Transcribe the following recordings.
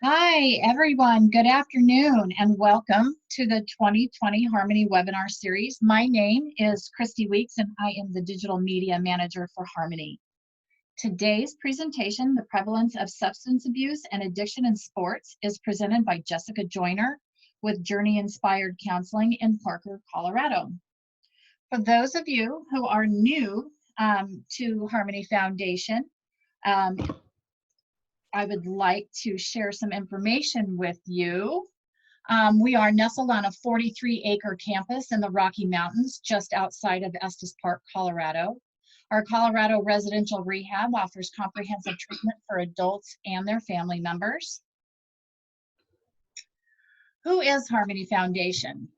Hi, everyone. Good afternoon, and welcome to the 2020 Harmony webinar series. My name is Christy Weeks, and I am the Digital Media Manager for Harmony. Today's presentation, The Prevalence of Substance Abuse and Addiction in Sports, is presented by Jessica Joyner with Journey Inspired Counseling in Parker, Colorado. For those of you who are new to Harmony Foundation, I would like to share some information with you. We are nestled on a 43-acre campus in the Rocky Mountains, just outside of Estes Park, Colorado. Our Colorado residential rehab offers comprehensive treatment for adults and their family members. Who is Harmony Foundation?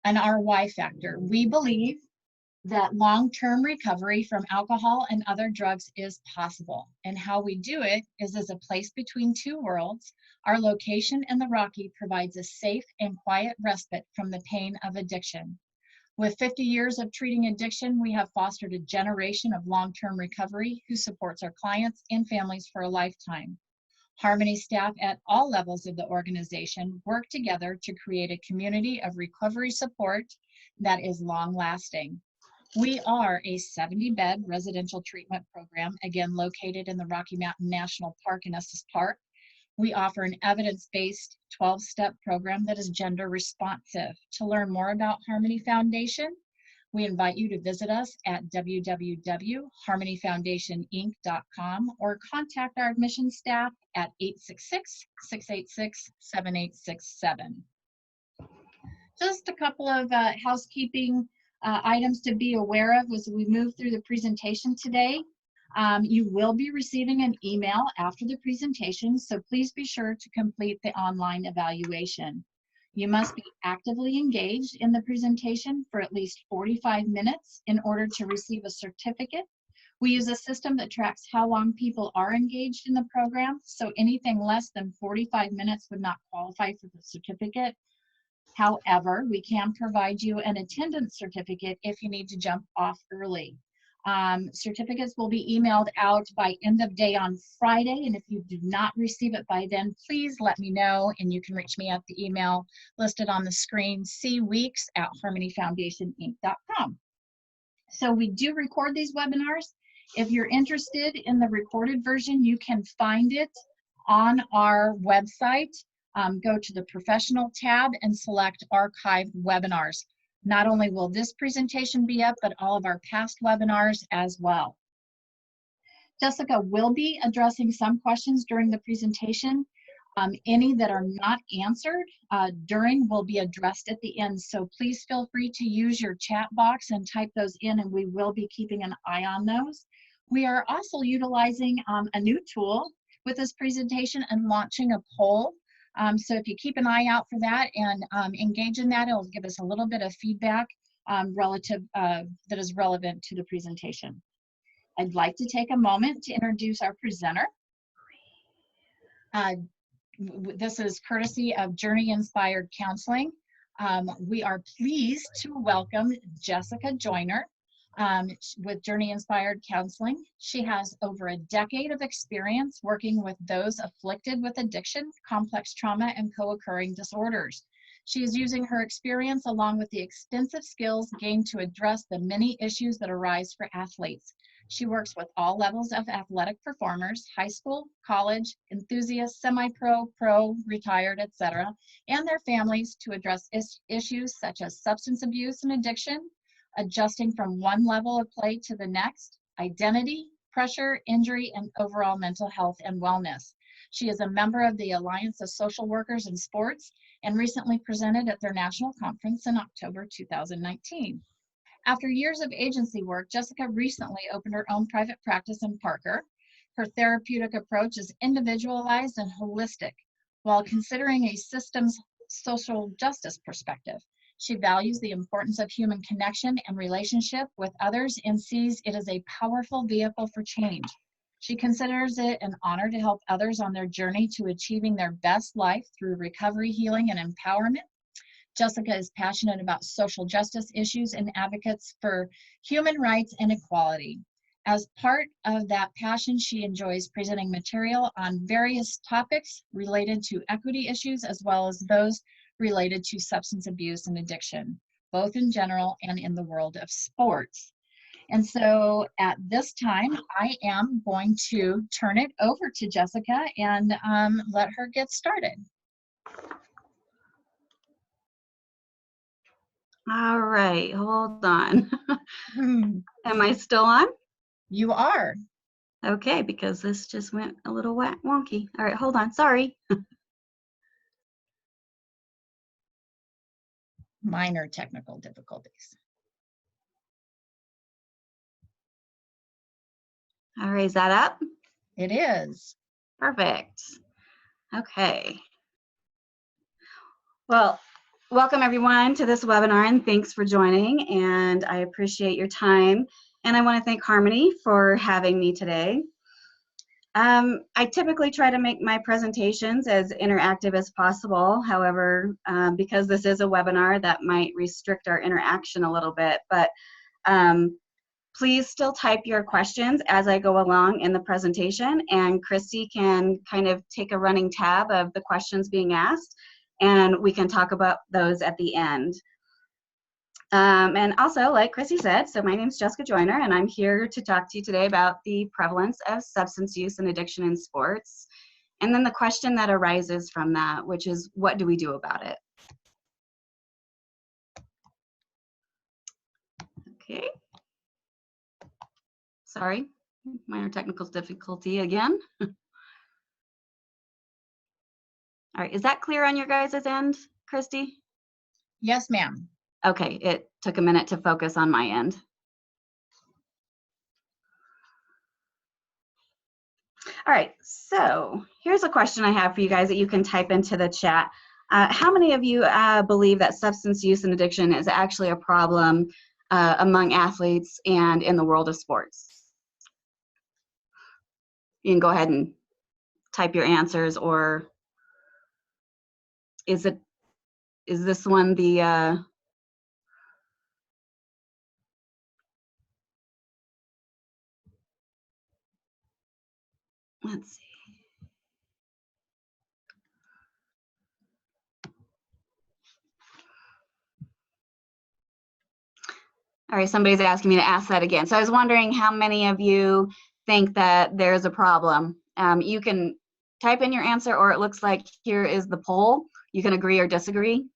An RY factor. We believe that long-term recovery from alcohol and other drugs is possible. And how we do it is as a place between two worlds. Our location in the Rocky provides a safe and quiet respite from the pain of addiction. With 50 years of treating addiction, we have fostered a generation of long-term recovery who supports our clients and families for a lifetime. Harmony staff at all levels of the organization work together to create a community of recovery support that is long-lasting. We are a 70-bed residential treatment program, again located in the Rocky Mountain National Park in Estes Park. We offer an evidence-based 12-step program that is gender responsive. To learn more about Harmony Foundation, we invite you to visit us at www.harmonyfoundationinc.com or contact our admissions staff at 866-686-7867. Just a couple of housekeeping items to be aware of as we move through the presentation today. You will be receiving an email after the presentation, so please be sure to complete the online evaluation. You must be actively engaged in the presentation for at least 45 minutes in order to receive a certificate. We use a system that tracks how long people are engaged in the program, so anything less than 45 minutes would not qualify for the certificate. However, we can provide you an attendance certificate if you need to jump off early. Certificates will be emailed out by end of day on Friday, and if you do not receive it by then, please let me know, and you can reach me at the email listed on the screen, cweeks@harmonyfoundationinc.com. So we do record these webinars. If you're interested in the recorded version, you can find it on our website. Go to the professional tab and select archived webinars. Not only will this presentation be up, but all of our past webinars as well. Jessica will be addressing some questions during the presentation. Any that are not answered during will be addressed at the end. So please feel free to use your chat box and type those in, and we will be keeping an eye on those. We are also utilizing a new tool with this presentation and launching a poll. So if you keep an eye out for that and engage in that, it'll give us a little bit of feedback that is relevant to the presentation. I'd like to take a moment to introduce our presenter. This is courtesy of Journey Inspired Counseling. We are pleased to welcome Jessica Joyner with Journey Inspired Counseling. She has over a decade of experience working with those afflicted with addiction, complex trauma, and co-occurring disorders. She is using her experience along with the extensive skills gained to address the many issues that arise for athletes. She works with all levels of athletic performers, high school, college, enthusiasts, semi-pro, pro, retired, etc., and their families to address issues such as substance abuse and addiction, adjusting from one level of play to the next, identity, pressure, injury, and overall mental health and wellness. She is a member of the Alliance of Social Workers in Sports and recently presented at their national conference in October 2019. After years of agency work, Jessica recently opened her own private practice in Parker. Her therapeutic approach is individualized and holistic while considering a systems social justice perspective. She values the importance of human connection and relationship with others and sees it as a powerful vehicle for change. She considers it an honor to help others on their journey to achieving their best life through recovery, healing, and empowerment. Jessica is passionate about social justice issues and advocates for human rights and equality. As part of that passion, she enjoys presenting material on various topics related to equity issues, as well as those related to substance abuse and addiction, both in general and in the world of sports. And so at this time, I am going to turn it over to Jessica and let her get started. All right, hold on. Am I still on? You are. Okay, because this just went a little wonky. All right, hold on, sorry. Minor technical difficulties. All right, is that up? It is. Perfect. Okay. Well, welcome everyone to this webinar and thanks for joining, and I appreciate your time. And I want to thank Harmony for having me today. I typically try to make my presentations as interactive as possible. However, because this is a webinar, that might restrict our interaction a little bit, but please still type your questions as I go along in the presentation, and Christy can kind of take a running tab of the questions being asked, and we can talk about those at the end. And also, like Chrissy said, so my name is Jessica Joyner, and I'm here to talk to you today about the prevalence of substance use and addiction in sports, and then the question that arises from that, which is, what do we do about it? Okay. Sorry, minor technical difficulty again. All right, is that clear on your guys' end, Christy? Yes, ma'am. Okay, it took a minute to focus on my end. All right, so here's a question I have for you guys that you can type into the chat. How many of you believe that substance use and addiction is actually a problem among athletes and in the world of sports? You can go ahead and type your answers, or is this one the let's see. All right, somebody's asking me to ask that again. So I was wondering how many of you think that there's a problem. You can type in your answer, or it looks like here is the poll. You can agree or disagree.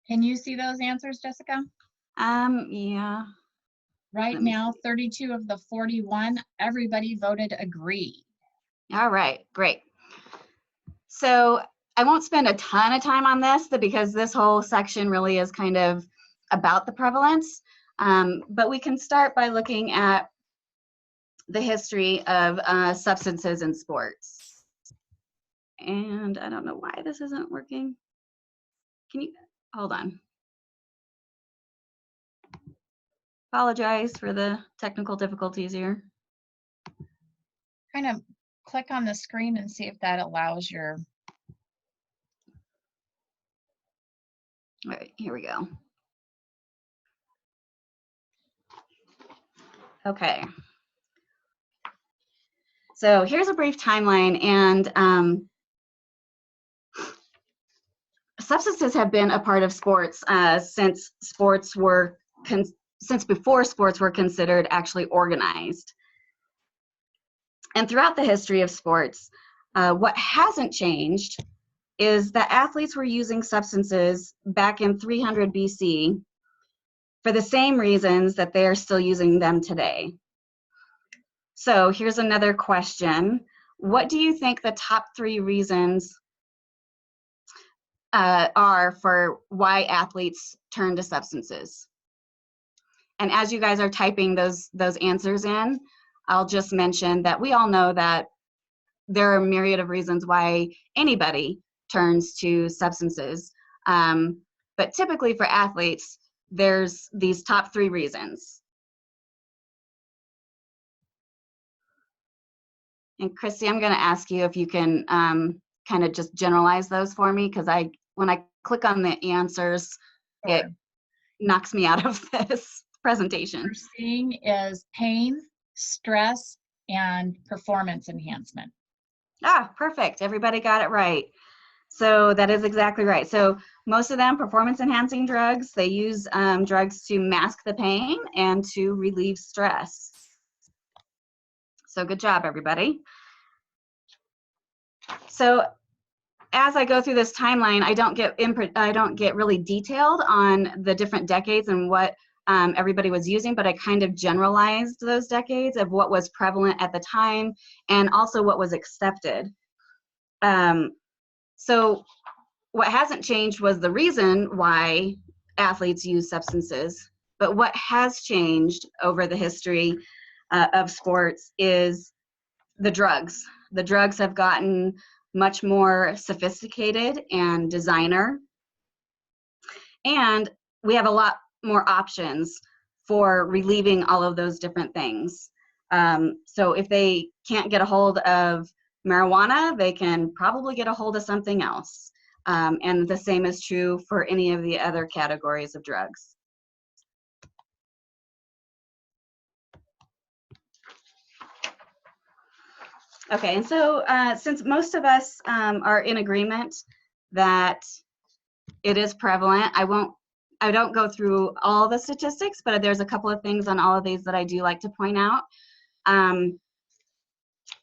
Can you see those answers, Jessica? Yeah. Right now, 32 of the 41, everybody voted agree. All right, great. So I won't spend a ton of time on this because this whole section really is kind of about the prevalence, but we can start by looking at the history of substances in sports. And I don't know why this isn't working. Can you, hold on. Apologize for the technical difficulties here. Kind of click on the screen and see if that allows your... All right, here we go. Okay. So here's a brief timeline, and substances have been a part of sports since before sports were considered actually organized. And throughout the history of sports, what hasn't changed is that athletes were using substances back in 300 BC for the same reasons that they are still using them today. So here's another question. What do you think the top 3 reasons are for why athletes turn to substances? And as you guys are typing those answers in, I'll just mention that we all know that there are a myriad of reasons why anybody turns to substances. But typically for athletes, there's these top 3 reasons. And Christy, I'm going to ask you if you can kind of just generalize those for me, because when I click on the answers, it knocks me out of this presentation. What we're seeing is pain, stress, and performance enhancement. Ah, perfect. Everybody got it right. So that is exactly right. So most of them, performance enhancing drugs, they use drugs to mask the pain and to relieve stress. So good job, everybody. So as I go through this timeline, I don't get really detailed on the different decades and what everybody was using, but I kind of generalized those decades of what was prevalent at the time and also what was accepted. So what hasn't changed was the reason why athletes use substances, but what has changed over the history of sports is the drugs. The drugs have gotten much more sophisticated and designer, and we have a lot more options for relieving all of those different things. So if they can't get a hold of marijuana, they can probably get a hold of something else. And the same is true for any of the other categories of drugs. Okay, and so since most of us are in agreement that it is prevalent, I don't go through all the statistics, but there's a couple of things on all of these that I do like to point out.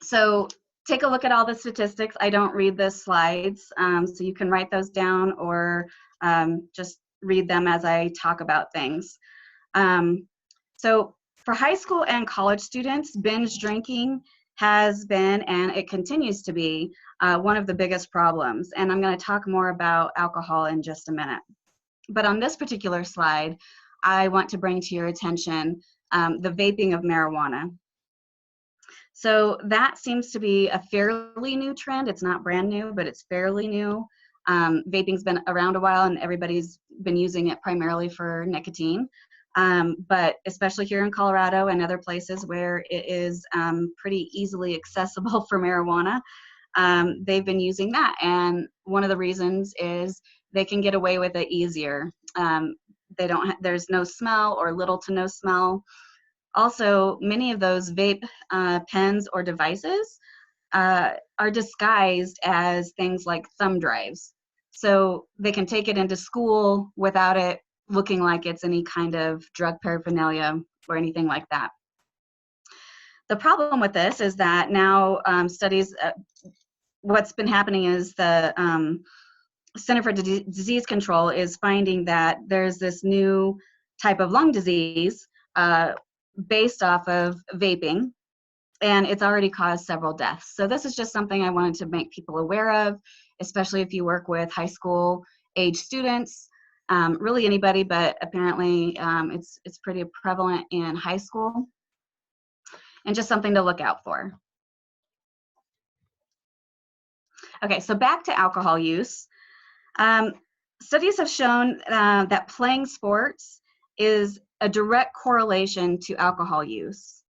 So take a look at all the statistics. I don't read the slides, so you can write those down or just read them as I talk about things. So for high school and college students, binge drinking has been, and it continues to be, one of the biggest problems. And I'm going to talk more about alcohol in just a minute. But on this particular slide, I want to bring to your attention the vaping of marijuana. So that seems to be a fairly new trend. It's not brand new, but it's fairly new. Vaping's been around a while and everybody's been using it primarily for nicotine. But especially here in Colorado and other places where it is pretty easily accessible for marijuana, they've been using that. And one of the reasons is they can get away with it easier. There's no smell or little to no smell. Also, many of those vape pens or devices are disguised as things like thumb drives. So they can take it into school without it looking like it's any kind of drug paraphernalia or anything like that. The problem with this is that now studies, what's been happening is the Center for Disease Control is finding that there's this new type of lung disease based off of vaping, and it's already caused several deaths. So this is just something I wanted to make people aware of, especially if you work with high school age students, really anybody, but apparently it's pretty prevalent in high school, and just something to look out for. Okay, so back to alcohol use. Studies have shown that playing sports is a direct correlation to alcohol use.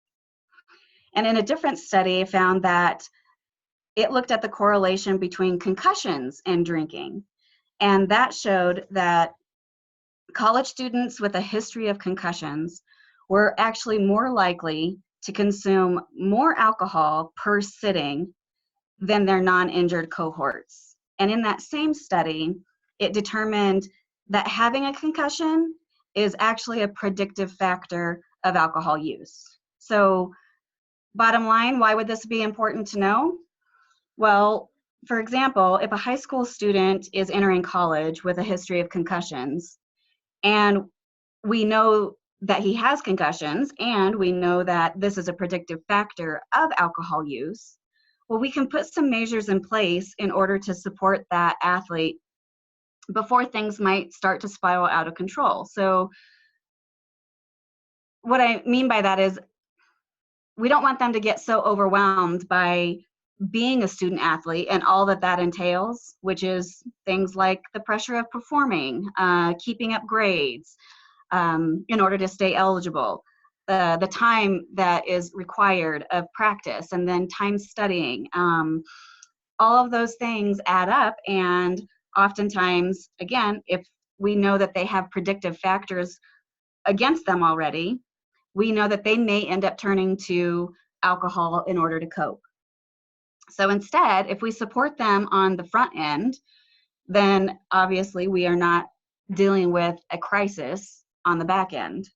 And in a different study, found that it looked at the correlation between concussions and drinking. And that showed that college students with a history of concussions were actually more likely to consume more alcohol per sitting than their non-injured cohorts. And in that same study, it determined that having a concussion is actually a predictive factor of alcohol use. So bottom line, why would this be important to know? Well, for example, if a high school student is entering college with a history of concussions, and we know that he has concussions, and we know that this is a predictive factor of alcohol use, well, we can put some measures in place in order to support that athlete before things might start to spiral out of control. So what I mean by that is we don't want them to get so overwhelmed by being a student athlete and all that that entails, which is things like the pressure of performing, keeping up grades in order to stay eligible. the time that is required of practice, and then time studying. All of those things add up, and oftentimes, again, if we know that they have predictive factors against them already, we know that they may end up turning to alcohol in order to cope. So instead, if we support them on the front end, then obviously we are not dealing with a crisis on the back end.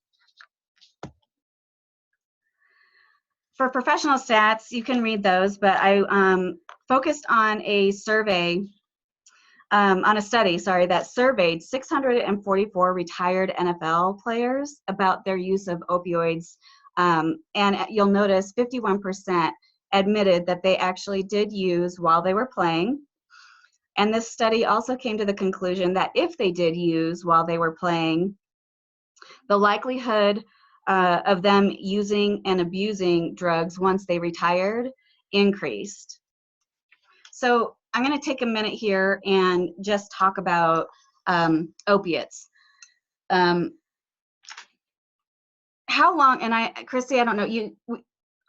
For professional stats, you can read those, but I focused on a survey, on a study, sorry, that surveyed 644 retired NFL players about their use of opioids. And you'll notice 51% admitted that they actually did use while they were playing. And this study also came to the conclusion that if they did use while they were playing, the likelihood of them using and abusing drugs once they retired increased. So I'm going to take a minute here and just talk about opiates. How long, and Christy, I don't know,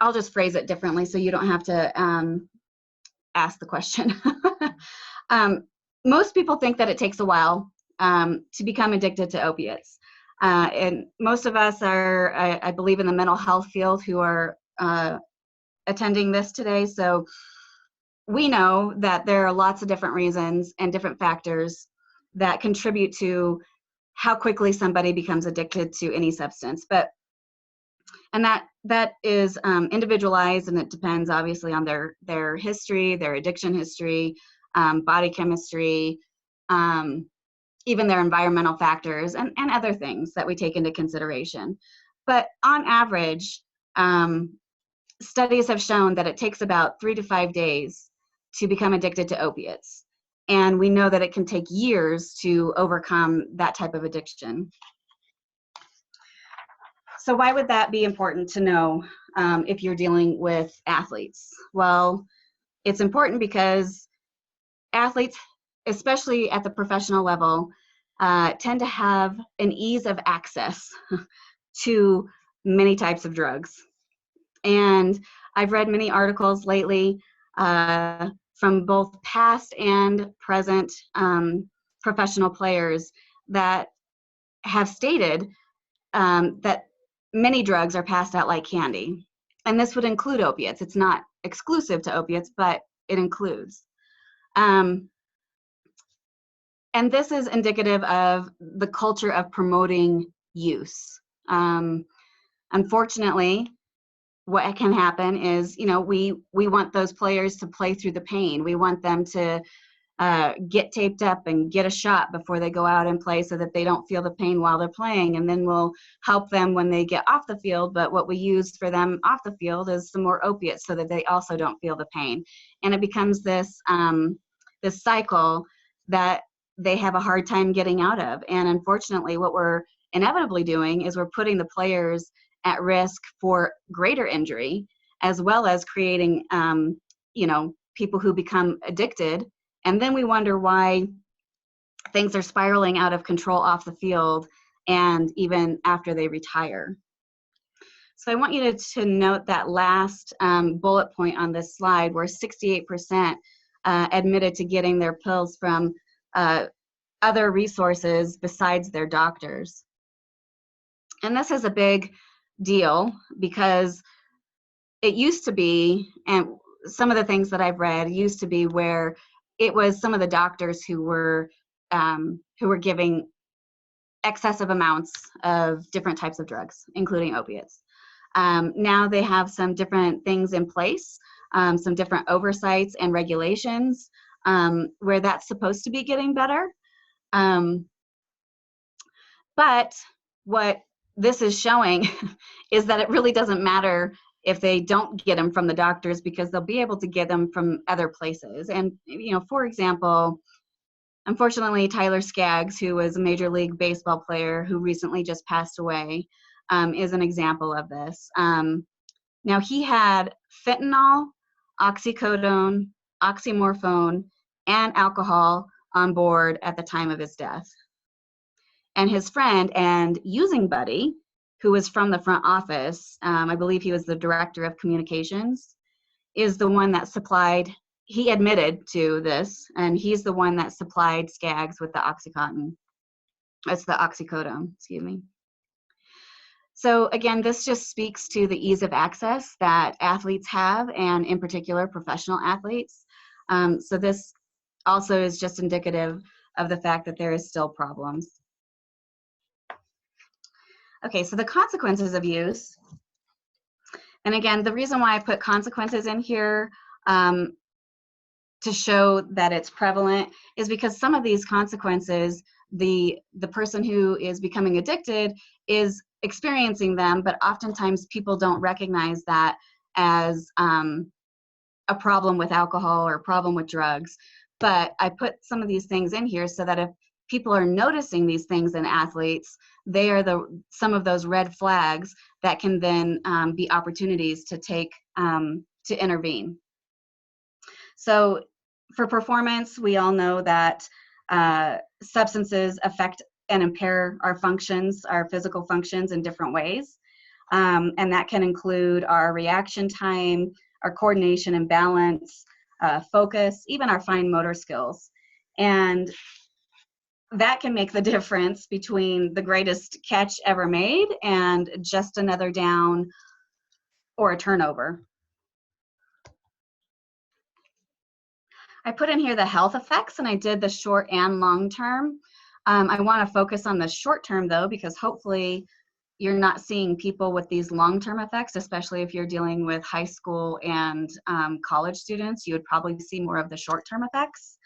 I'll just phrase it differently so you don't have to ask the question. Most people think that it takes a while to become addicted to opiates. And most of us are, I believe, in the mental health field who are attending this today. So we know that there are lots of different reasons and different factors that contribute to how quickly somebody becomes addicted to any substance. And that is individualized, and it depends obviously on their history, their addiction history, body chemistry, even their environmental factors, and other things that we take into consideration. But on average, studies have shown that it takes about 3 to 5 days to become addicted to opiates. And we know that it can take years to overcome that type of addiction. So why would that be important to know if you're dealing with athletes? Well, it's important because athletes, especially at the professional level, tend to have an ease of access to many types of drugs. And I've read many articles lately from both past and present professional players that have stated that many drugs are passed out like candy. And this would include opiates. It's not exclusive to opiates, but it includes. And this is indicative of the culture of promoting use. Unfortunately, what can happen is, we want those players to play through the pain. We want them to get taped up and get a shot before they go out and play so that they don't feel the pain while they're playing, and then we'll help them when they get off the field. But what we use for them off the field is some more opiates so that they also don't feel the pain. And it becomes this cycle that they have a hard time getting out of. And unfortunately, what we're inevitably doing is we're putting the players at risk for greater injury, as well as creating people who become addicted. And then we wonder why things are spiraling out of control off the field and even after they retire. So I want you to note that last bullet point on this slide, where 68% admitted to getting their pills from other resources besides their doctors. And this is a big deal because it used to be, and some of the things that I've read used to be where it was some of the doctors who were giving excessive amounts of different types of drugs, including opiates. Now they have some different things in place, some different oversights and regulations where that's supposed to be getting better. But what this is showing is that it really doesn't matter if they don't get them from the doctors, because they'll be able to get them from other places. And, for example, unfortunately, Tyler Skaggs, who was a Major League Baseball player who recently just passed away, is an example of this. Now, he had fentanyl, oxycodone, oxymorphone, and alcohol on board at the time of his death. And his friend and using buddy who was from the front office, I believe he was the director of communications, is the one that supplied, he admitted to this, and he's the one that supplied Skaggs with the Oxycontin. It's the oxycodone, excuse me. So again, this just speaks to the ease of access that athletes have, and in particular, professional athletes. So this also is just indicative of the fact that there is still problems. Okay, so the consequences of use. And again, the reason why I put consequences in here to show that it's prevalent is because some of these consequences, the person who is becoming addicted is experiencing them, but oftentimes people don't recognize that as a problem with alcohol or a problem with drugs. But I put some of these things in here so that if people are noticing these things in athletes, they are some of those red flags that can then be opportunities to take to intervene. So for performance, we all know that substances affect and impair our functions, our physical functions in different ways. And that can include our reaction time, our coordination and balance, focus, even our fine motor skills. And that can make the difference between the greatest catch ever made and just another down or a turnover. I put in here the health effects, and I did the short and long term. I want to focus on the short term though, because hopefully you're not seeing people with these long-term effects, especially if you're dealing with high school and college students. You would probably see more of the short-term effects.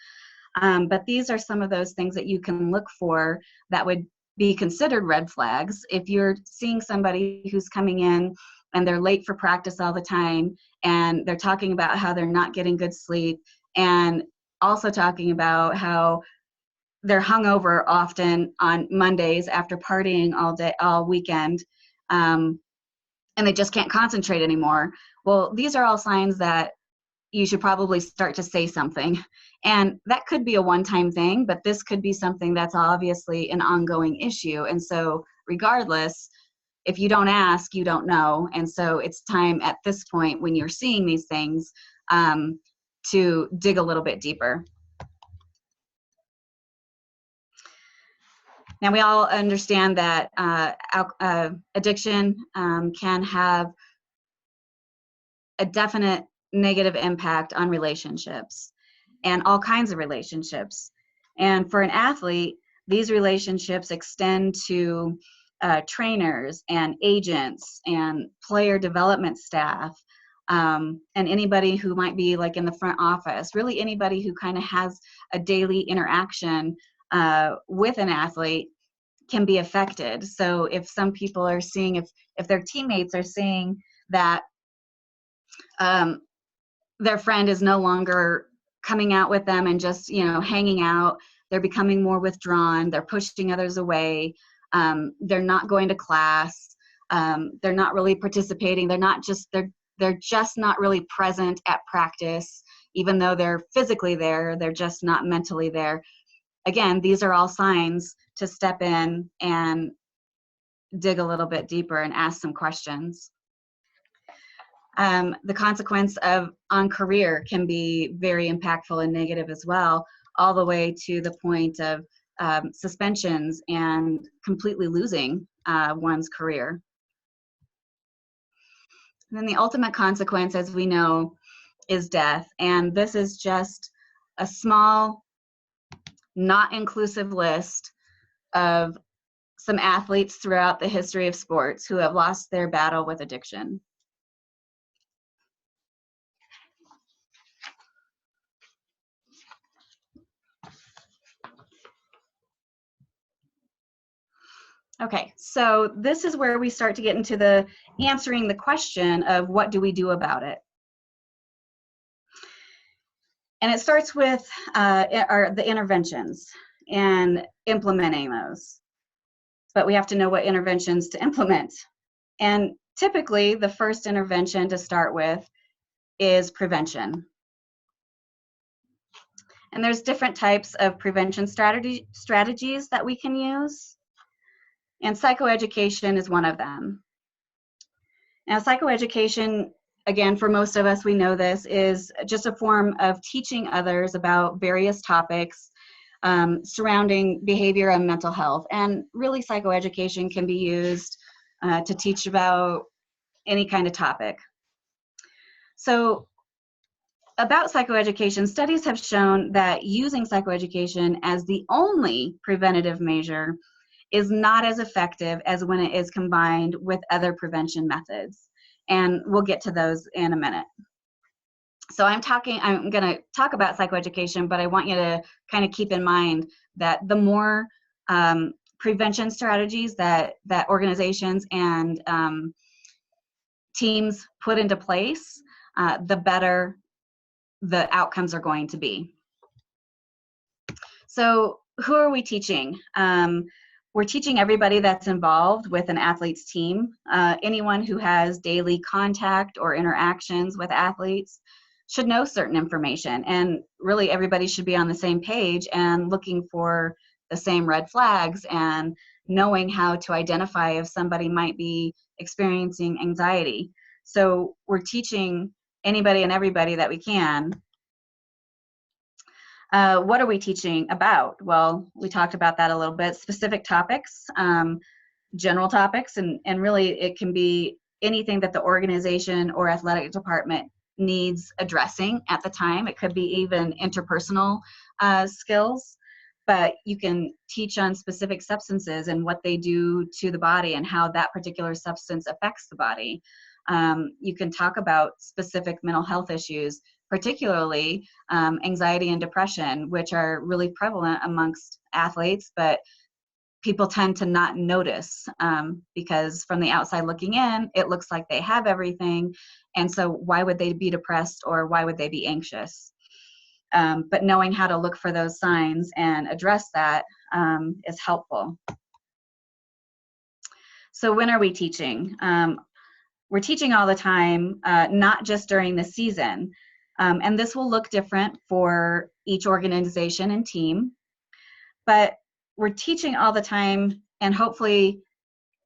But these are some of those things that you can look for that would be considered red flags. If you're seeing somebody who's coming in and they're late for practice all the time, and they're talking about how they're not getting good sleep, and also talking about how they're hungover often on Mondays after partying all weekend, and they just can't concentrate anymore. Well, these are all signs that you should probably start to say something. And that could be a one-time thing, but this could be something that's obviously an ongoing issue. And so regardless, if you don't ask, you don't know. And so it's time at this point when you're seeing these things to dig a little bit deeper. Now, we all understand that addiction can have a definite negative impact on relationships, and all kinds of relationships. And for an athlete, these relationships extend to trainers and agents and player development staff, and anybody who might be like in the front office, really anybody who kind of has a daily interaction with an athlete can be affected. So if some people are seeing, if their teammates are seeing that their friend is no longer coming out with them and just, hanging out, they're becoming more withdrawn, they're pushing others away, they're not going to class, they're not really participating, they're just not really present at practice, even though they're physically there, they're just not mentally there. Again, these are all signs to step in and dig a little bit deeper and ask some questions. The consequence on career can be very impactful and negative as well, all the way to the point of suspensions and completely losing one's career. And then the ultimate consequence, as we know, is death. And this is just a small, not inclusive list of some athletes throughout the history of sports who have lost their battle with addiction. Okay, so this is where we start to get into the answering the question of what do we do about it? And it starts with the interventions and implementing those. But we have to know what interventions to implement. And typically, the first intervention to start with is prevention. And there's different types of prevention strategies that we can use. And psychoeducation is one of them. Now, psychoeducation, again, for most of us, we know this, is just a form of teaching others about various topics surrounding behavior and mental health. And really, psychoeducation can be used to teach about any kind of topic. So, about psychoeducation, studies have shown that using psychoeducation as the only preventative measure is not as effective as when it is combined with other prevention methods. And we'll get to those in a minute. So I'm going to talk about psychoeducation, but I want you to kind of keep in mind that the more prevention strategies that organizations and teams put into place, the better the outcomes are going to be. So who are we teaching? We're teaching everybody that's involved with an athlete's team, anyone who has daily contact or interactions with athletes should know certain information, and really everybody should be on the same page and looking for the same red flags and knowing how to identify if somebody might be experiencing anxiety. So we're teaching anybody and everybody that we can. What are we teaching about? Well, we talked about that a little bit. Specific topics, general topics, and really it can be anything that the organization or athletic department needs addressing at the time. It could be even interpersonal skills, but you can teach on specific substances and what they do to the body and how that particular substance affects the body. You can talk about specific mental health issues, particularly anxiety and depression, which are really prevalent amongst athletes, but people tend to not notice because from the outside looking in, it looks like they have everything. And so why would they be depressed or why would they be anxious? But knowing how to look for those signs and address that is helpful. So when are we teaching? We're teaching all the time, not just during the season. And this will look different for each organization and team. But we're teaching all the time, and hopefully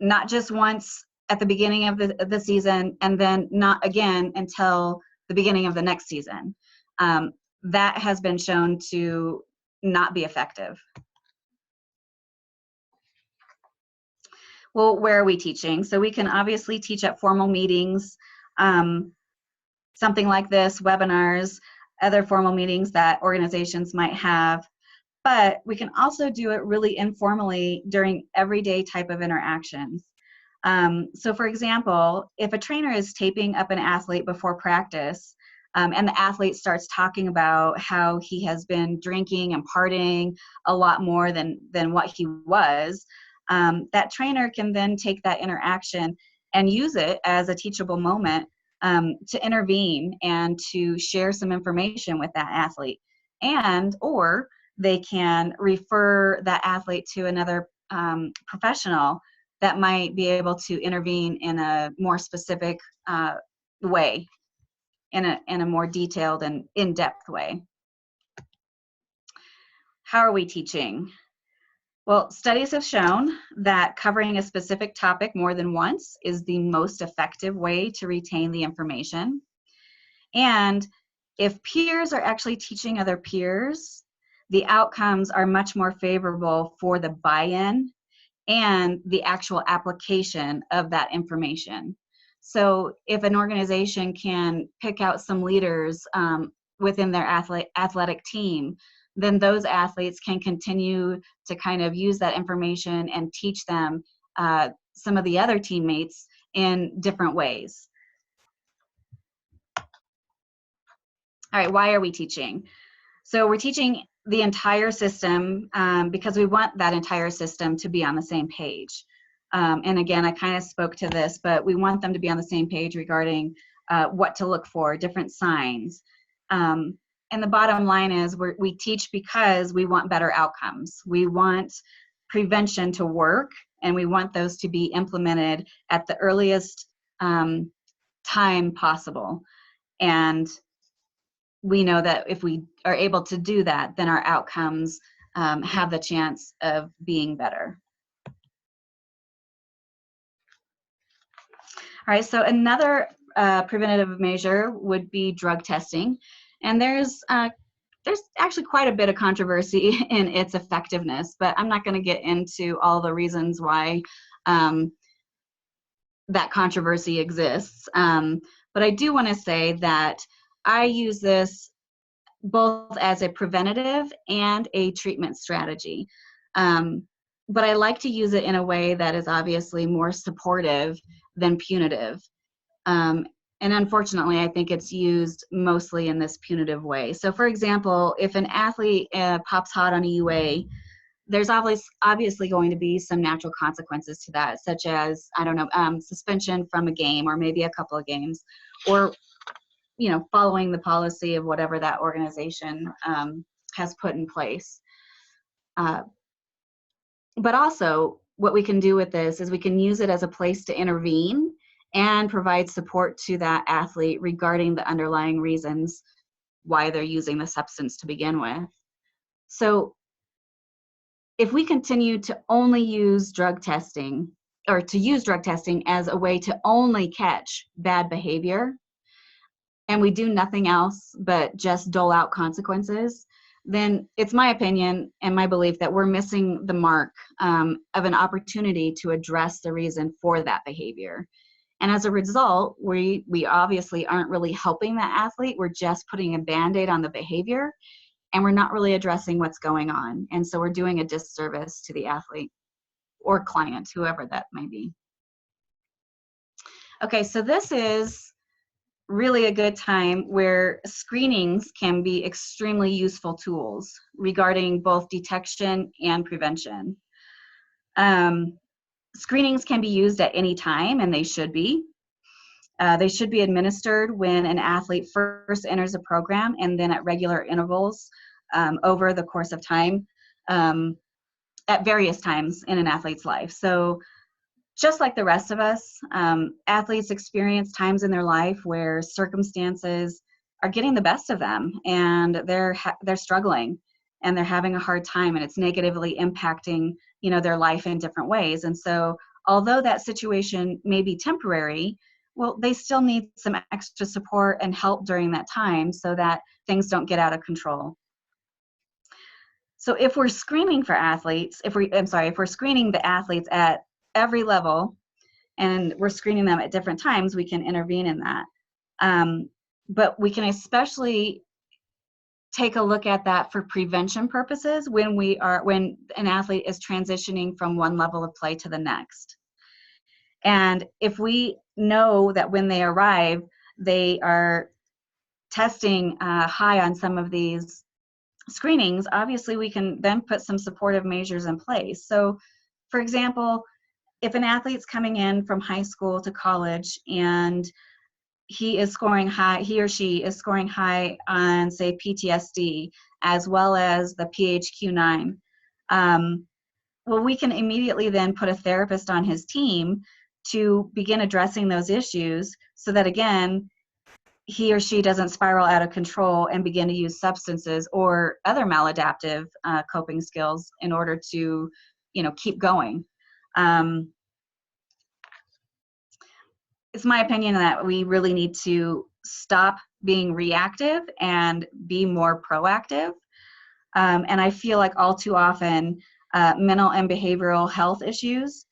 not just once at the beginning of the season and then not again until the beginning of the next season. That has been shown to not be effective. Well, where are we teaching? So we can obviously teach at formal meetings, something like this, webinars, other formal meetings that organizations might have. But we can also do it really informally during everyday type of interactions. So for example, if a trainer is taping up an athlete before practice, and the athlete starts talking about how he has been drinking and partying a lot more than what he was, that trainer can then take that interaction and use it as a teachable moment to intervene and to share some information with that athlete. And or they can refer that athlete to another professional that might be able to intervene in a more specific way, in a more detailed and in-depth way. How are we teaching? Well, studies have shown that covering a specific topic more than once is the most effective way to retain the information. And if peers are actually teaching other peers, the outcomes are much more favorable for the buy-in and the actual application of that information. So if an organization can pick out some leaders within their athletic team, then those athletes can continue to kind of use that information and teach them some of the other teammates in different ways. All right, why are we teaching? So we're teaching the entire system because we want that entire system to be on the same page. And again, I kind of spoke to this, but we want them to be on the same page regarding what to look for, different signs. And the bottom line is we teach because we want better outcomes. We want prevention to work, and we want those to be implemented at the earliest time possible. And we know that if we are able to do that, then our outcomes have the chance of being better. All right, so another preventative measure would be drug testing. And there's actually quite a bit of controversy in its effectiveness, but I'm not going to get into all the reasons why that controversy exists. But I do want to say that I use this both as a preventative and a treatment strategy. But I like to use it in a way that is obviously more supportive than punitive. And unfortunately, I think it's used mostly in this punitive way. So for example, if an athlete pops hot on a UA, there's obviously going to be some natural consequences to that, such as, I don't know, suspension from a game or maybe a couple of games, or, you know, following the policy of whatever that organization has put in place. But also, what we can do with this is we can use it as a place to intervene and provide support to that athlete regarding the underlying reasons why they're using the substance to begin with. So if we continue to only use drug testing, or to use drug testing as a way to only catch bad behavior, and we do nothing else but just dole out consequences, then it's my opinion and my belief that we're missing the mark of an opportunity to address the reason for that behavior. And as a result, we obviously aren't really helping that athlete. We're just putting a Band-Aid on the behavior, and we're not really addressing what's going on. And so we're doing a disservice to the athlete or client, whoever that may be. Okay, so this is really a good time where screenings can be extremely useful tools regarding both detection and prevention. Screenings can be used at any time, and they should be. They should be administered when an athlete first enters a program, and then at regular intervals over the course of time, at various times in an athlete's life. So just like the rest of us, athletes experience times in their life where circumstances are getting the best of them, and they're struggling, and they're having a hard time, and it's negatively impacting, you know, their life in different ways. And so although that situation may be temporary, well, they still need some extra support and help during that time so that things don't get out of control. So if we're screening for athletes, if we're screening the athletes at every level, and we're screening them at different times, we can intervene in that. But we can especially take a look at that for prevention purposes when an athlete is transitioning from one level of play to the next. And if we know that when they arrive, they are testing high on some of these screenings, obviously we can then put some supportive measures in place. So for example, if an athlete's coming in from high school to college and he or she is scoring high on, say, PTSD as well as the PHQ-9, well, we can immediately then put a therapist on his team to begin addressing those issues so that, again, he or she doesn't spiral out of control and begin to use substances or other maladaptive coping skills in order to, you know, keep going. It's my opinion that we really need to stop being reactive and be more proactive. And I feel like all too often, mental and behavioral health issues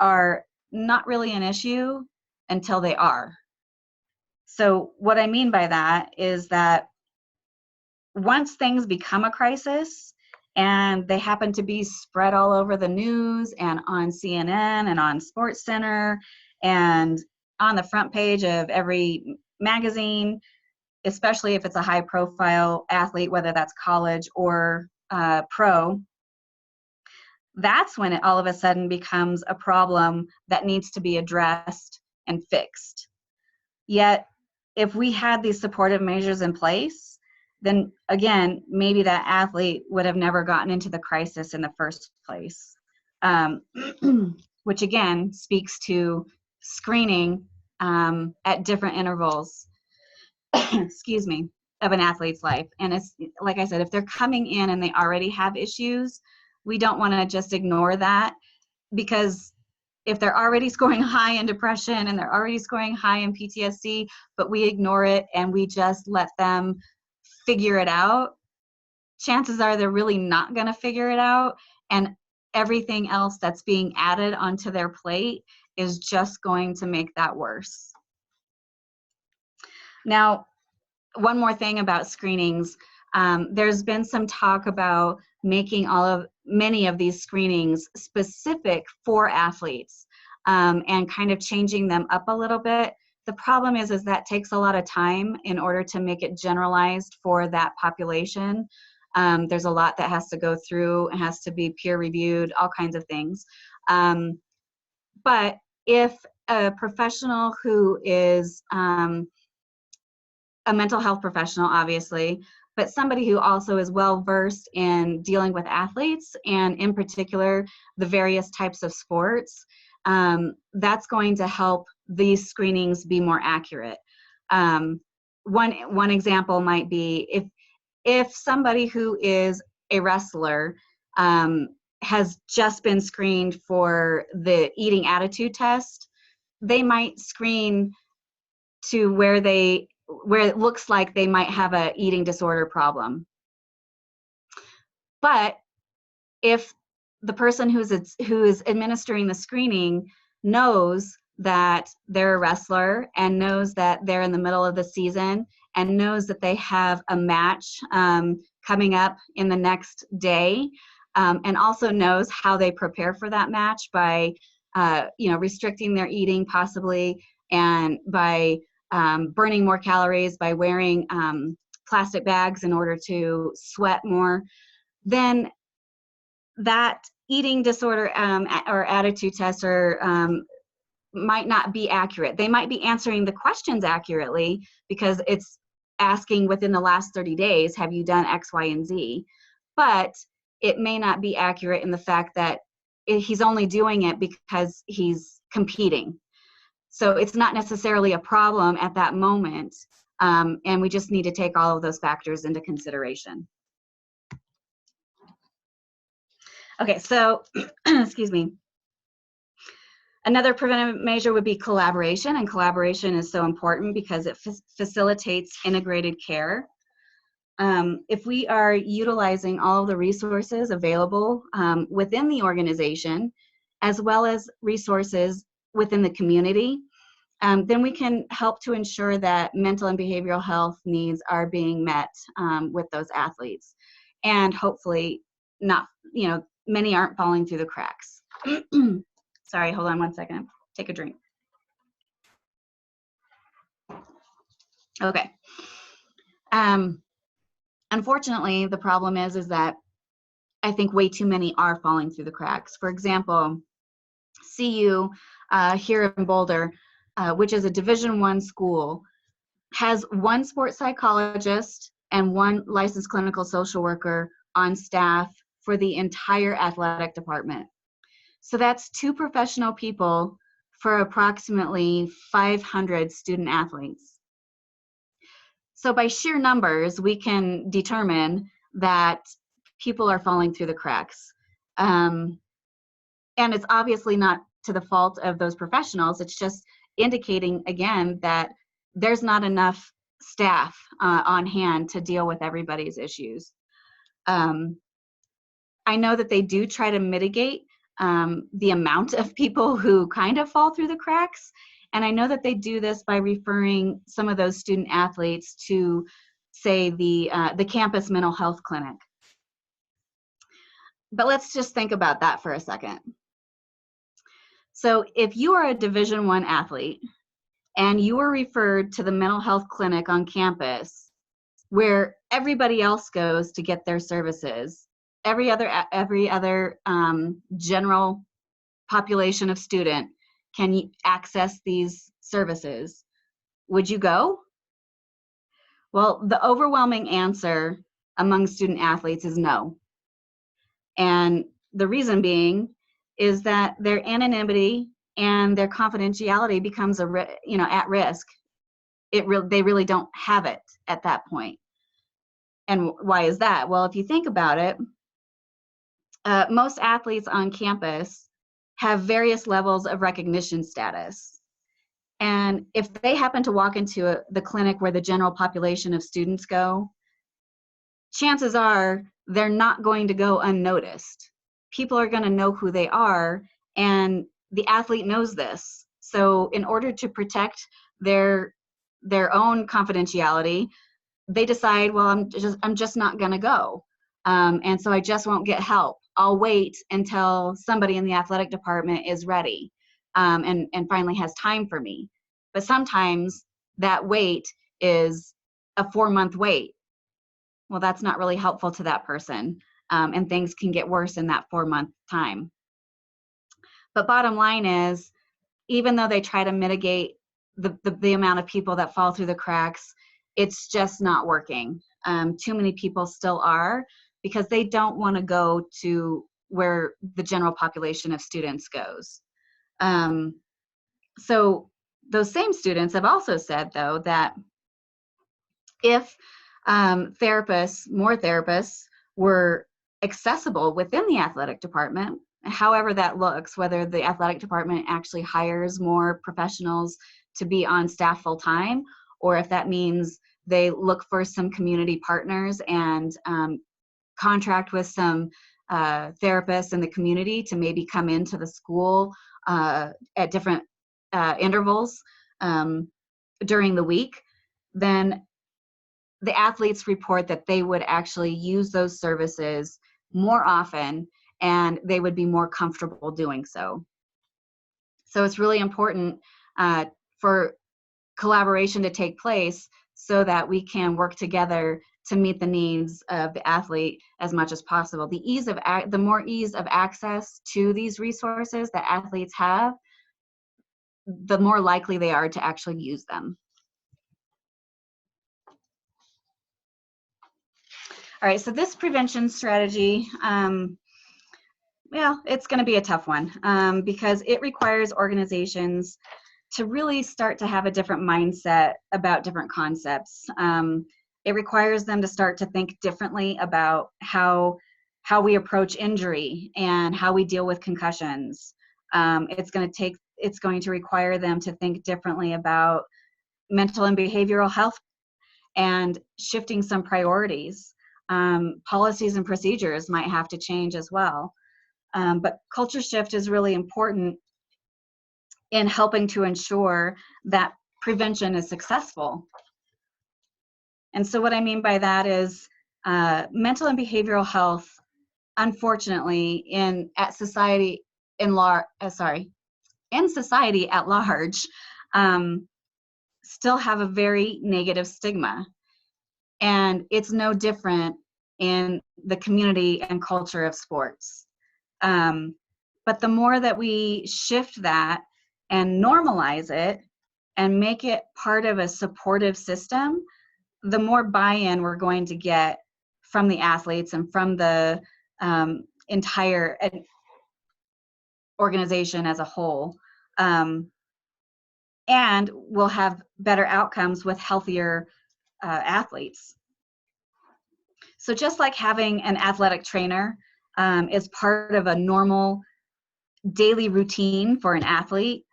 are not really an issue until they are. So what I mean by that is that once things become a crisis and they happen to be spread all over the news and on CNN and on SportsCenter and on the front page of every magazine, especially if it's a high profile athlete, whether that's college or pro, that's when it all of a sudden becomes a problem that needs to be addressed and fixed. Yet, if we had these supportive measures in place, then again, maybe that athlete would have never gotten into the crisis in the first place. Which again speaks to screening at different intervals, excuse me, of an athlete's life. And it's like I said, if they're coming in and they already have issues, we don't want to just ignore that, because if they're already scoring high in depression and they're already scoring high in PTSD, but we ignore it and we just let them figure it out, chances are they're really not going to figure it out. And everything else that's being added onto their plate is just going to make that worse. Now, one more thing about screenings. There's been some talk about making many of these screenings specific for athletes, and kind of changing them up a little bit. The problem is that takes a lot of time in order to make it generalized for that population. There's a lot that has to go through, it has to be peer reviewed, all kinds of things. But if a professional who is a mental health professional, obviously, but somebody who also is well versed in dealing with athletes and in particular the various types of sports, that's going to help these screenings be more accurate. One example might be if somebody who is a wrestler has just been screened for the eating attitude test, they might screen to where it looks like they might have an eating disorder problem. But if the person who is administering the screening knows that they're a wrestler and knows that they're in the middle of the season and knows that they have a match coming up in the next day, and also knows how they prepare for that match by restricting their eating possibly, and by burning more calories, by wearing plastic bags in order to sweat more, then that eating disorder or attitude test might not be accurate. They might be answering the questions accurately because it's asking within the last 30 days, have you done X, Y, and Z? But it may not be accurate in the fact that he's only doing it because he's competing. So it's not necessarily a problem at that moment, and we just need to take all of those factors into consideration. Okay, so, excuse me. Another preventive measure would be collaboration, and collaboration is so important because it facilitates integrated care. If we are utilizing all of the resources available within the organization, as well as resources within the community, then we can help to ensure that mental and behavioral health needs are being met with those athletes. And hopefully not, many aren't falling through the cracks. Sorry, hold on one second. Take a drink. Okay. Unfortunately, the problem is that I think way too many are falling through the cracks. For example, CU here in Boulder, which is a Division I school, has one sports psychologist and one licensed clinical social worker on staff for the entire athletic department. So that's 2 professional people for approximately 500 student athletes. So by sheer numbers, we can determine that people are falling through the cracks. And it's obviously not to the fault of those professionals. It's just indicating, again, that there's not enough staff on hand to deal with everybody's issues. I know that they do try to mitigate the amount of people who kind of fall through the cracks. And I know that they do this by referring some of those student athletes to, say, the campus mental health clinic. But let's just think about that for a second. So if you are a Division I athlete and you are referred to the mental health clinic on campus where everybody else goes to get their services, every other general population of student can access these services, would you go? Well, the overwhelming answer among student athletes is no. And the reason being is that their anonymity and their confidentiality becomes at risk. They really don't have it at that point. And why is that? Well, if you think about it, most athletes on campus have various levels of recognition status. And if they happen to walk into the clinic where the general population of students go, chances are they're not going to go unnoticed. People are going to know who they are, and the athlete knows this. So in order to protect their own confidentiality, they decide, well, I'm just not going to go. And so I just won't get help. I'll wait until somebody in the athletic department is ready and finally has time for me. But sometimes that wait is a 4-month wait. Well, that's not really helpful to that person, and things can get worse in that 4-month time. But bottom line is, even though they try to mitigate the amount of people that fall through the cracks, it's just not working. Too many people still are, because they don't want to go to where the general population of students goes. So those same students have also said, though, that if more therapists were accessible within the athletic department, however that looks, whether the athletic department actually hires more professionals to be on staff full time, or if that means they look for some community partners and contract with some therapists in the community to maybe come into the school at different intervals during the week, then the athletes report that they would actually use those services more often, and they would be more comfortable doing so. So it's really important for collaboration to take place so that we can work together to meet the needs of the athlete as much as possible. The more ease of access to these resources that athletes have, the more likely they are to actually use them. All right, so this prevention strategy, well, it's going to be a tough one because it requires organizations to really start to have a different mindset about different concepts. It requires them to start to think differently about how we approach injury and how we deal with concussions. It's going to require them to think differently about mental and behavioral health and shifting some priorities. Policies and procedures might have to change as well. But culture shift is really important in helping to ensure that prevention is successful. And so what I mean by that is mental and behavioral health, unfortunately, in society at large, still have a very negative stigma. And it's no different in the community and culture of sports. But the more that we shift that and normalize it and make it part of a supportive system, the more buy-in we're going to get from the athletes and from the entire organization as a whole. And we'll have better outcomes with healthier athletes. So just like having an athletic trainer is part of a normal daily routine for an athlete,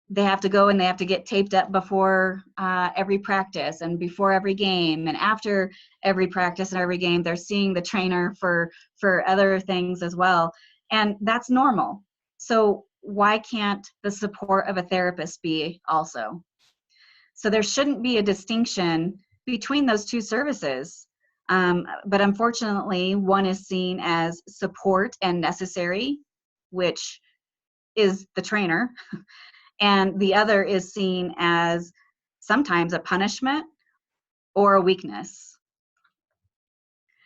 they have to go and they have to get taped up before every practice and before every game, and after every practice and every game they're seeing the trainer for other things as well, and that's normal. So why can't the support of a therapist be also? So there shouldn't be a distinction between those two services, but unfortunately one is seen as support and necessary, which is the trainer, and the other is seen as sometimes a punishment or a weakness.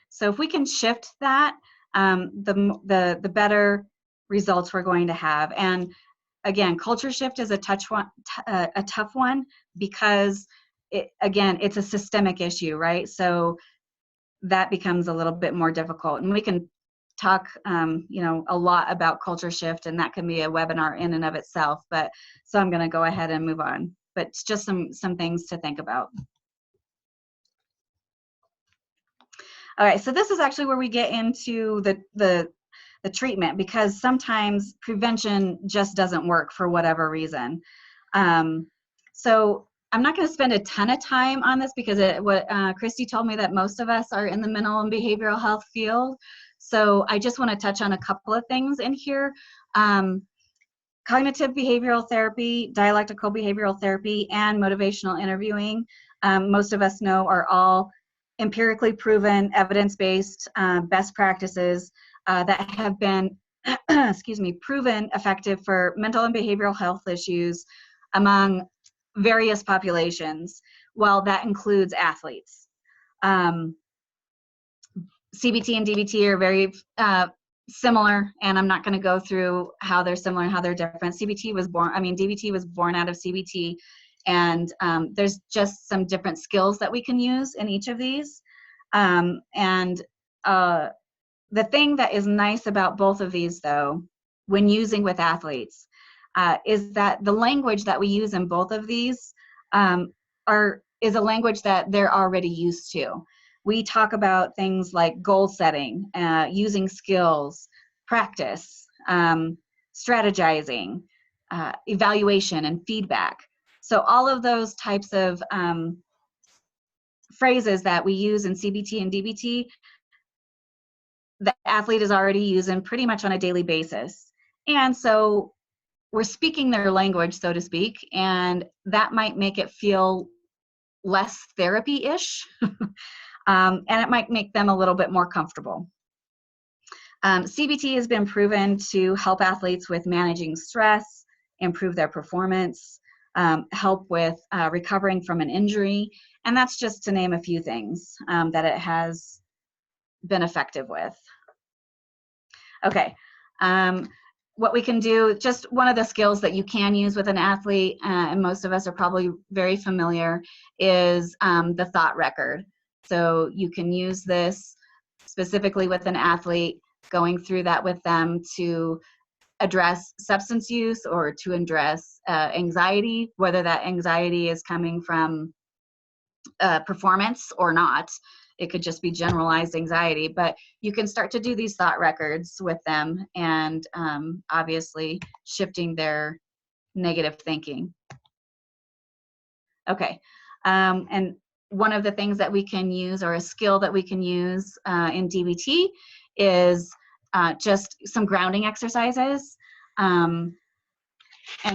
So if we can shift that, the better results we're going to have. And again, culture shift is a tough one because it's a systemic issue, right? So that becomes a little bit more difficult, and we can talk a lot about culture shift, and that can be a webinar in and of itself, but so I'm going to go ahead and move on, but it's just some things to think about. All right, so this is actually where we get into the treatment, because sometimes prevention just doesn't work for whatever reason. So I'm not going to spend a ton of time on this because Christy told me that most of us are in the mental and behavioral health field. So I just want to touch on a couple of things in here. Cognitive behavioral therapy, dialectical behavioral therapy, and motivational interviewing, most of us know, are all empirically proven, evidence-based best practices that have been proven effective for mental and behavioral health issues among various populations. Well, that includes athletes. CBT and DBT are very similar, and I'm not going to go through how they're similar and how they're different. DBT was born out of CBT, and there's just some different skills that we can use in each of these. The thing that is nice about both of these, though, when using with athletes, is that the language that we use in both of these is a language that they're already used to. We talk about things like goal setting, using skills, practice, strategizing, evaluation, and feedback. So all of those types of phrases that we use in CBT and DBT, the athlete is already using pretty much on a daily basis. And so we're speaking their language, so to speak, and that might make it feel less therapy-ish, and it might make them a little bit more comfortable. CBT has been proven to help athletes with managing stress, improve their performance, help with recovering from an injury, and that's just to name a few things that it has been effective with. Okay, what we can do, just one of the skills that you can use with an athlete, and most of us are probably very familiar, is the thought record. So you can use this specifically with an athlete, going through that with them to address substance use or to address anxiety, whether that anxiety is coming from performance or not. It could just be generalized anxiety, but you can start to do these thought records with them, and obviously shifting their negative thinking. Okay, and one of the things that we can use, or a skill that we can use in DBT, is just some grounding exercises. And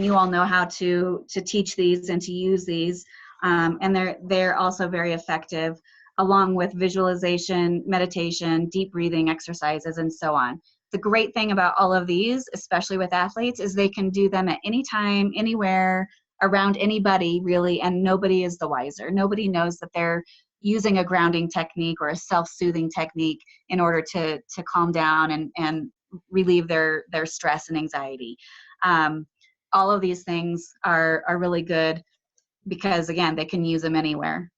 you all know how to teach these and to use these, and they're also very effective, along with visualization, meditation, deep breathing exercises, and so on. The great thing about all of these, especially with athletes, is they can do them at any time, anywhere, around anybody, really, and nobody is the wiser. Nobody knows that they're using a grounding technique or a self-soothing technique in order to calm down and relieve their stress and anxiety. All of these things are really good because, again, they can use them anywhere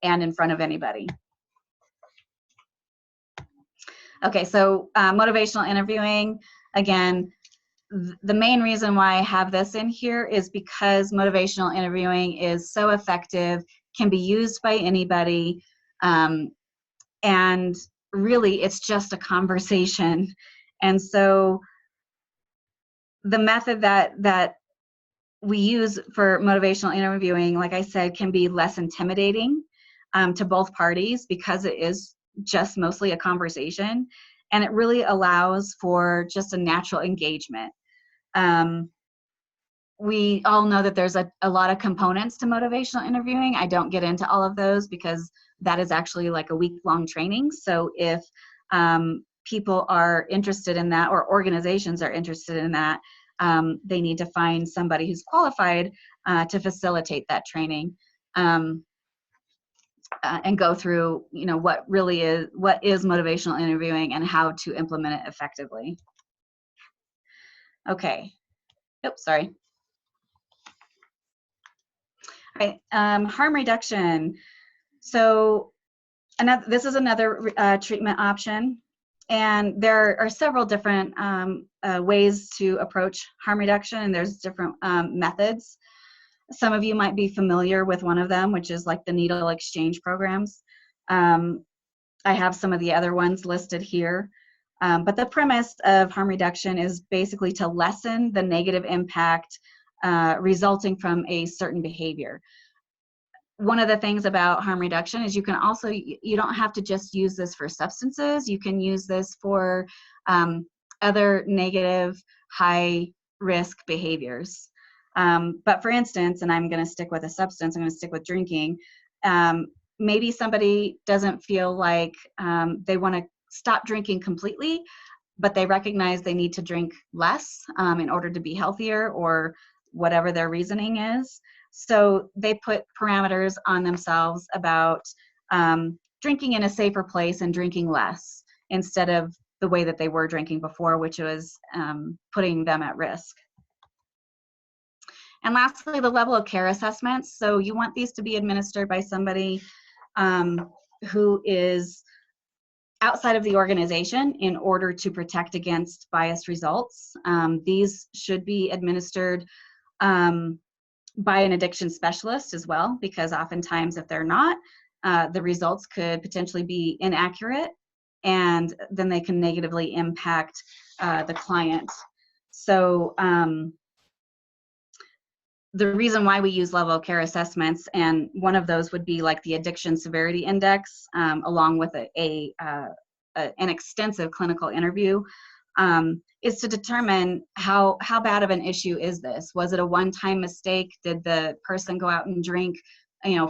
and in front of anybody. Okay, so motivational interviewing, again, the main reason why I have this in here is because motivational interviewing is so effective, can be used by anybody, and really it's just a conversation. And so the method that we use for motivational interviewing, like I said, can be less intimidating to both parties because it is just mostly a conversation, and it really allows for just a natural engagement. We all know that there's a lot of components to motivational interviewing. I don't get into all of those because that is actually like a week-long training. So if people are interested in that, or organizations are interested in that, they need to find somebody who's qualified to facilitate that training, and go through, what is motivational interviewing and how to implement it effectively. Okay. Oops, sorry. All right, harm reduction. So this is another treatment option, and there are several different ways to approach harm reduction, and there's different methods. Some of you might be familiar with one of them, which is like the needle exchange programs. I have some of the other ones listed here. But the premise of harm reduction is basically to lessen the negative impact resulting from a certain behavior. One of the things about harm reduction is you can also, you don't have to just use this for substances. You can use this for other negative, high risk behaviors. But for instance, and I'm going to stick with a substance, I'm going to stick with drinking. Maybe somebody doesn't feel like they want to stop drinking completely, but they recognize they need to drink less in order to be healthier, or whatever their reasoning is. So they put parameters on themselves about drinking in a safer place and drinking less instead of the way that they were drinking before, which was putting them at risk. And lastly, the level of care assessments. So you want these to be administered by somebody who is outside of the organization in order to protect against biased results. These should be administered by an addiction specialist as well, because oftentimes if they're not, the results could potentially be inaccurate, and then they can negatively impact the client. So the reason why we use level of care assessments, and one of those would be like the Addiction Severity Index, along with an extensive clinical interview, is to determine how bad of an issue is this. Was it a one-time mistake? Did the person go out and drink,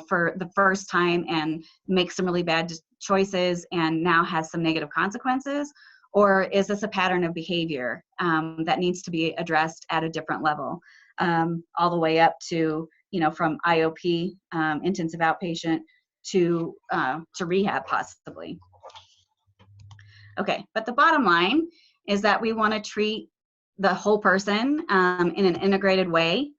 for the first time and make some really bad choices and now has some negative consequences? Or is this a pattern of behavior that needs to be addressed at a different level, all the way up to, from IOP, intensive outpatient, to rehab possibly. Okay, but the bottom line is that we want to treat the whole person in an integrated way.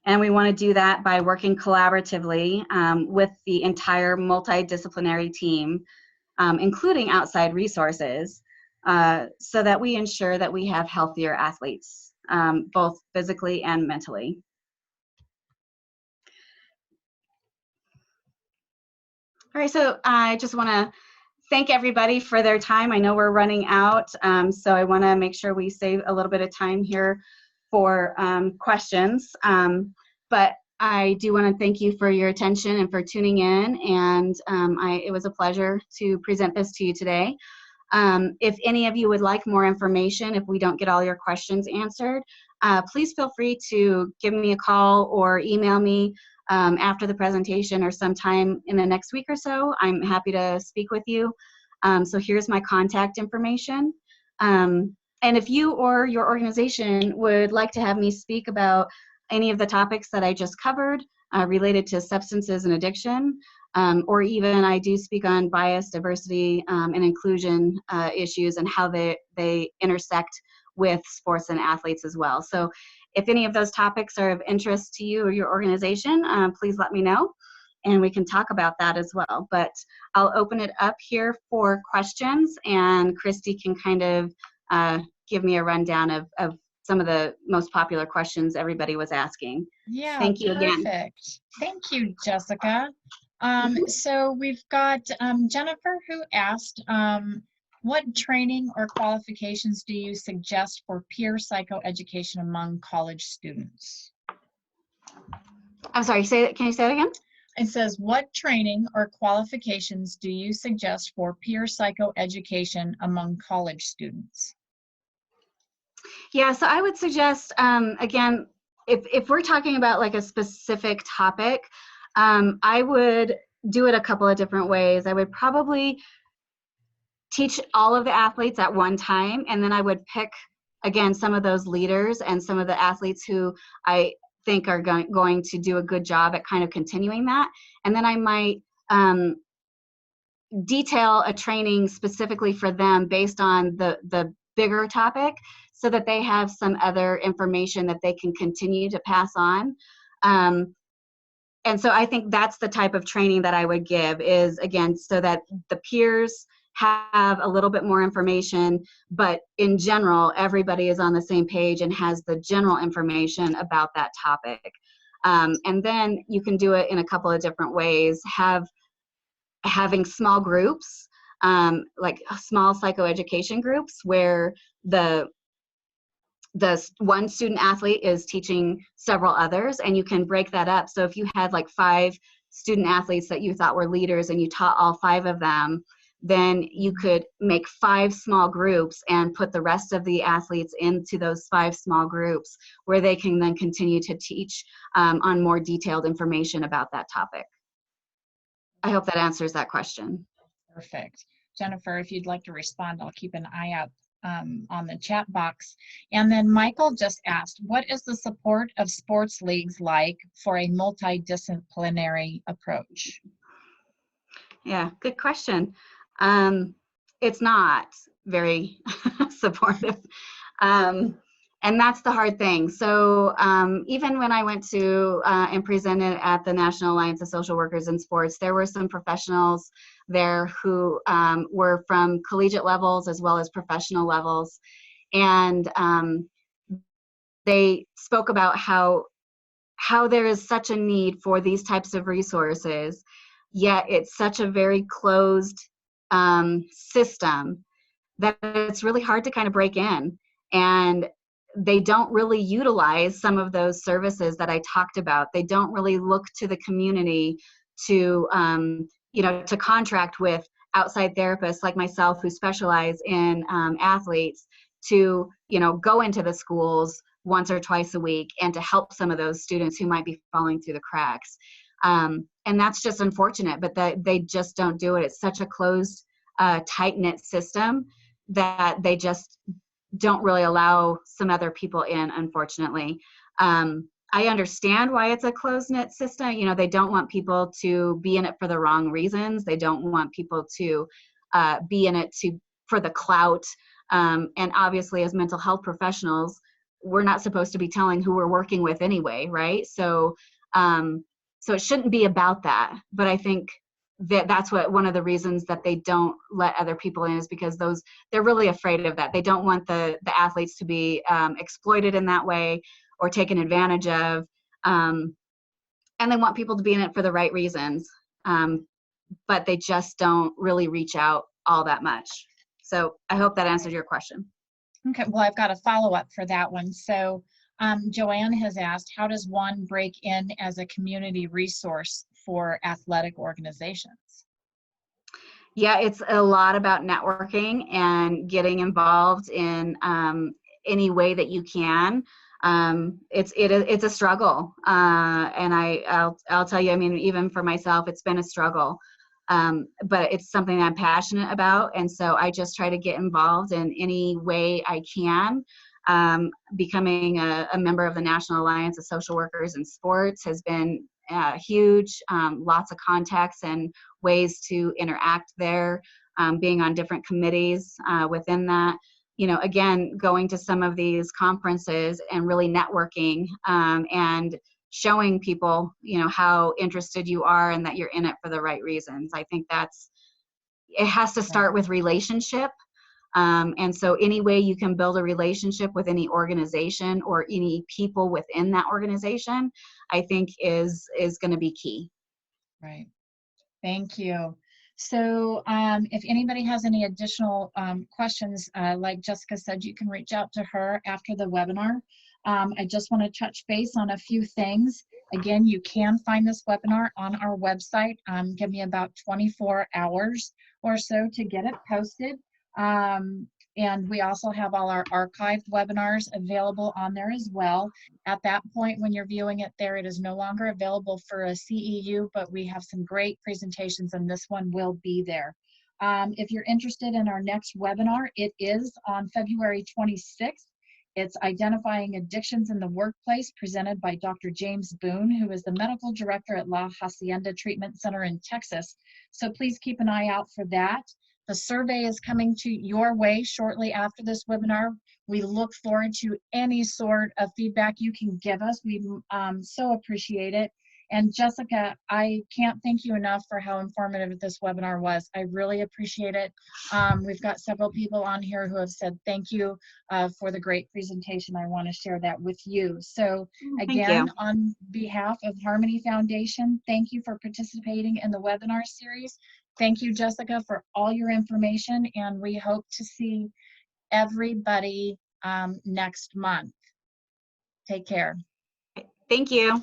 And we want to do that by working collaboratively with the entire multidisciplinary team, including outside resources, so that we ensure that we have healthier athletes, both physically and mentally. All right, so I just want to thank everybody for their time. I know we're running out, so I want to make sure we save a little bit of time here for questions. But I do want to thank you for your attention and for tuning in, and it was a pleasure to present this to you today. If any of you would like more information, if we don't get all your questions answered, please feel free to give me a call or email me after the presentation or sometime in the next week or so. I'm happy to speak with you. So here's my contact information. And if you or your organization would like to have me speak about any of the topics that I just covered related to substances and addiction, or even I do speak on bias, diversity, and inclusion issues and how they intersect with sports and athletes as well. So if any of those topics are of interest to you or your organization, please let me know and we can talk about that as well. But I'll open it up here for questions, and Christy can kind of give me a rundown of some of the most popular questions everybody was asking. Yeah, thank you again. Perfect. Thank you, Jessica. So we've got Jennifer, who asked, what training or qualifications do you suggest for peer psychoeducation among college students? I'm sorry, can you say that again? It says, what training or qualifications do you suggest for peer psychoeducation among college students? Yeah, so I would suggest, again, if we're talking about like a specific topic, I would do it a couple of different ways. I would probably teach all of the athletes at one time, and then I would pick, again, some of those leaders and some of the athletes who I think are going to do a good job at kind of continuing that. And then I might detail a training specifically for them based on the bigger topic, so that they have some other information that they can continue to pass on. And so I think that's the type of training that I would give, is, again, so that the peers have a little bit more information, but in general, everybody is on the same page and has the general information about that topic. And then you can do it in a couple of different ways. Having small groups like small psychoeducation groups where the one student athlete is teaching several others, and you can break that up. So if you had like 5 student athletes that you thought were leaders and you taught all 5 of them, then you could make 5 small groups and put the rest of the athletes into those 5 small groups where they can then continue to teach on more detailed information about that topic. I hope that answers that question. Perfect. Jennifer, if you'd like to respond, I'll keep an eye out on the chat box. And then Michael just asked, what is the support of sports leagues like for a multidisciplinary approach? Yeah, good question. It's not very supportive. And that's the hard thing. So even when I went to and presented at the National Alliance of Social Workers in Sports, there were some professionals there who were from collegiate levels as well as professional levels. And they spoke about how there is such a need for these types of resources, yet it's such a very closed system that it's really hard to kind of break in. And they don't really utilize some of those services that I talked about. They don't really look to the community to, to contract with outside therapists like myself who specialize in athletes to, go into the schools once or twice a week and to help some of those students who might be falling through the cracks. And that's just unfortunate, but they just don't do it. It's such a closed, tight-knit system that they just don't really allow some other people in, unfortunately. I understand why it's a closed-knit system. They don't want people to be in it for the wrong reasons. They don't want people to be in it for the clout. And obviously, as mental health professionals, we're not supposed to be telling who we're working with anyway, right? So it shouldn't be about that. But I think that's one of the reasons that they don't let other people in is because they're really afraid of that. They don't want the athletes to be exploited in that way or taken advantage of. And they want people to be in it for the right reasons. But they just don't really reach out all that much. So I hope that answered your question. Okay, well, I've got a follow-up for that one. So Joanne has asked, how does one break in as a community resource for athletic organizations? Yeah, it's a lot about networking and getting involved in any way that you can. It's a struggle, and I'll tell you. I mean, even for myself, it's been a struggle. But it's something I'm passionate about, and so I just try to get involved in any way I can. Becoming a member of the National Alliance of Social Workers in Sports has been huge. Lots of contacts and ways to interact there. Being on different committees within that. Again, going to some of these conferences and really networking and showing people, how interested you are and that you're in it for the right reasons. I think it has to start with relationship. And so any way you can build a relationship with any organization or any people within that organization, I think is going to be key. Right. Thank you. So if anybody has any additional questions, like Jessica said, you can reach out to her after the webinar. I just want to touch base on a few things. Again, you can find this webinar on our website. Give me about 24 hours or so to get it posted. And we also have all our archived webinars available on there as well. At that point, when you're viewing it there, it is no longer available for a CEU, but we have some great presentations and this one will be there. If you're interested in our next webinar, it is on February 26th. It's Identifying Addictions in the Workplace, presented by Dr. James Boone, who is the medical director at La Hacienda Treatment Center in Texas. So please keep an eye out for that. The survey is coming to your way shortly after this webinar. We look forward to any sort of feedback you can give us. We so appreciate it. And Jessica, I can't thank you enough for how informative this webinar was. I really appreciate it. We've got several people on here who have said thank you for the great presentation. I want to share that with you. So Thank again, you. on behalf of Harmony Foundation, thank you for participating in the webinar series. Thank you, Jessica, for all your information, and we hope to see everybody next month. Take care. Thank you.